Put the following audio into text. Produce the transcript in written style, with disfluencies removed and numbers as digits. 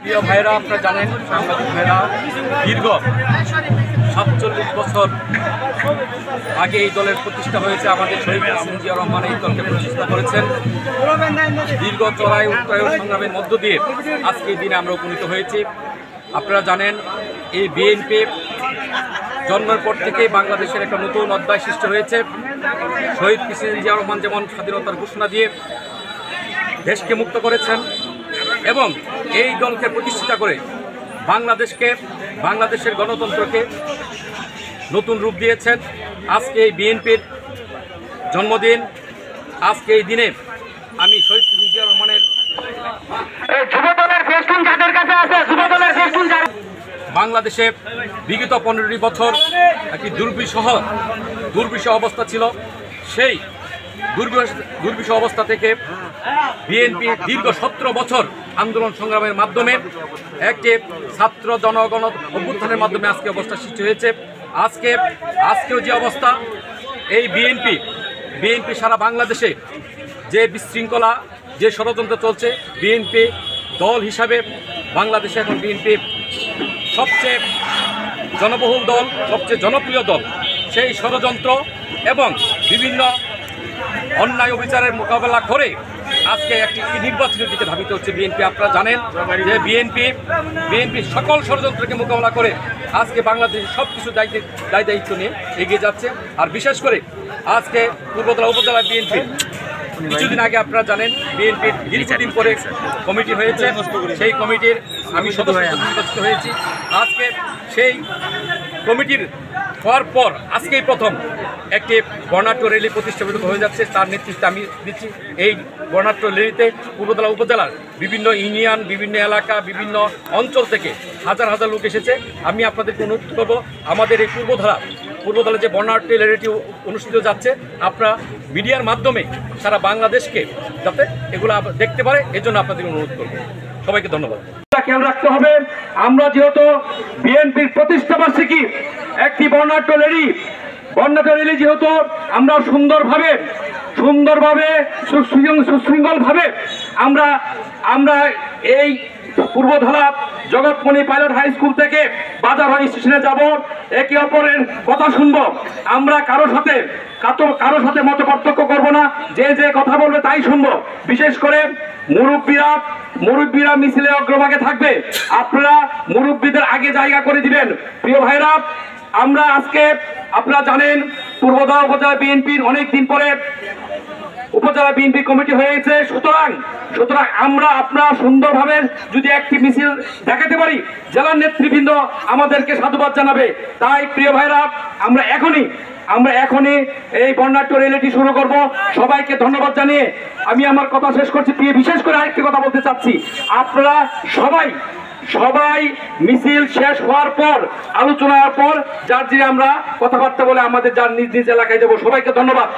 প্রিয় ভাইরা, আপনারা জানেন সাংবাদিক ভাইরা দীর্ঘ ৪৭ বছর আগে এই দলের প্রতিষ্ঠা হয়েছে। আমাদের শহীদ প্রেসিডেন্ট জিয়া রহমান এই দলকে প্রতিষ্ঠা করেছেন। দীর্ঘ চড়াই উত্তরায়ণ সংগ্রামের মধ্য দিয়ে আজকে এই দিনে আমরা উপনীত হয়েছি। আপনারা জানেন এই বিএনপি জন্মের পর থেকেই বাংলাদেশের একটা নতুন অধ্যায় সৃষ্টি হয়েছে। শহীদ প্রেসিডেন্ট জিয়া রহমান যেমন স্বাধীনতার ঘোষণা দিয়ে দেশকে মুক্ত করেছেন এবং এই দলকে প্রতিষ্ঠিত করে বাংলাদেশের গণতন্ত্রকে নতুন রূপ দিয়েছেন। আজকে এই বিএনপির জন্মদিন। আজকে এই দিনে আমি শহীদ প্রেসিডেন্ট জিয়া রহমানের বাংলাদেশে বিগত 15টি বছর একটি দুর্বিষহ অবস্থা ছিল। সেই দুর্বিষহ অবস্থা থেকে বিএনপি দীর্ঘ 17 বছর আন্দোলন সংগ্রামের মাধ্যমে একটি ছাত্র জনগণ অভ্যুত্থানের মাধ্যমে আজকে অবস্থা সৃষ্টি হয়েছে। আজকেও যে অবস্থা, এই বিএনপি সারা বাংলাদেশে যে বিশৃঙ্খলা, যে ষড়যন্ত্র চলছে, বিএনপি দল হিসাবে বাংলাদেশে এখন বিএনপি সবচেয়ে জনবহুল দল, সবচেয়ে জনপ্রিয় দল। সেই ষড়যন্ত্র এবং বিভিন্ন অন্যায় অবিচারের মোকাবেলা করে আজকে একটি নির্বাচনের দিকে ধাবিত হচ্ছে বিএনপি। আপনারা জানেন যে বিএনপি সকল ষড়যন্ত্রকে মোকাবেলা করে আজকে বাংলাদেশের সব কিছু দায়িত্ব নিয়ে এগিয়ে যাচ্ছে। আর বিশেষ করে আজকে পূর্বতলা উপজেলা বিএনপি কিছুদিন আগে আপনারা জানেন বিএনপির দীর্ঘদিন পরে কমিটি হয়েছে। সেই কমিটির আমি সদস্য নির্বাচিত হয়েছি। আজকে সেই কমিটির হওয়ার পর আজকেই প্রথম একটি বর্ণাঢ্য র্যালি প্রতিষ্ঠিত হয়ে যাচ্ছে। তার নেতৃত্বে আমি দিচ্ছি। এই বর্ণাঢ্য র্যালিতে পূর্বতলা উপজেলার বিভিন্ন ইউনিয়ন, বিভিন্ন এলাকা, বিভিন্ন অঞ্চল থেকে হাজার হাজার লোক এসেছে। আমি আপনাদেরকে অনুরোধ করব, আমাদের এই পূর্বতলা যে বর্ণাঢ্য র্যালিটি অনুষ্ঠিত যাচ্ছে, আপনারা মিডিয়ার মাধ্যমে সারা বাংলাদেশকে যাতে এগুলো দেখতে পারে, এজন্য আপনাদের অনুরোধ করব। সবাইকে ধন্যবাদ। খেয়াল রাখতে হবে, আমরা যেহেতু বিএনপির প্রতিষ্ঠা বার্ষিকী একটি বর্ণাঢ্য র্যালি যেহেতু আমরা সুন্দরভাবে সুশৃঙ্খলভাবে আমরা এই পূর্বধলা জগৎমণি পাইলট হাই স্কুল থেকে বাজার স্টেশনে যাব, একে অপরের কথা শুনবো। আমরা কারো সাথে মত পার্থক্য করবো না, যে কথা বলবে তাই শুনবো। বিশেষ করে মুরব্বীরা মিছিলে অগ্রভাগে থাকবে। আপনারা মুরব্বীদের আগে জায়গা করে দিবেন। প্রিয় ভাইরা, আমরা আজকে আপনারা জানেন পূর্বদলা উপজেলা বিএনপির অনেক দিন পরে উপজেলা বিএনপি কমিটি হয়েছে। সুতরাং আপনারা সুন্দরভাবে যদি একটি মিছিল দেখাতে পারি, জেলার নেতৃবৃন্দ আমাদেরকে সাধুবাদ জানাবে। তাই প্রিয় ভাইরা, আমরা এখনই এই বর্ণাঢ্য র্যালিটি শুরু করব। সবাইকে ধন্যবাদ জানিয়ে আমি আমার কথা শেষ করছি। বিশেষ করে আরেকটি কথা বলতে চাচ্ছি, আপনারা সবাই মিছিল শেষ হওয়ার পর, আলোচনার পর যার আমরা কথাবার্তা বলে আমাদের যার নিজ নিজ এলাকায় যাবো। সবাইকে ধন্যবাদ।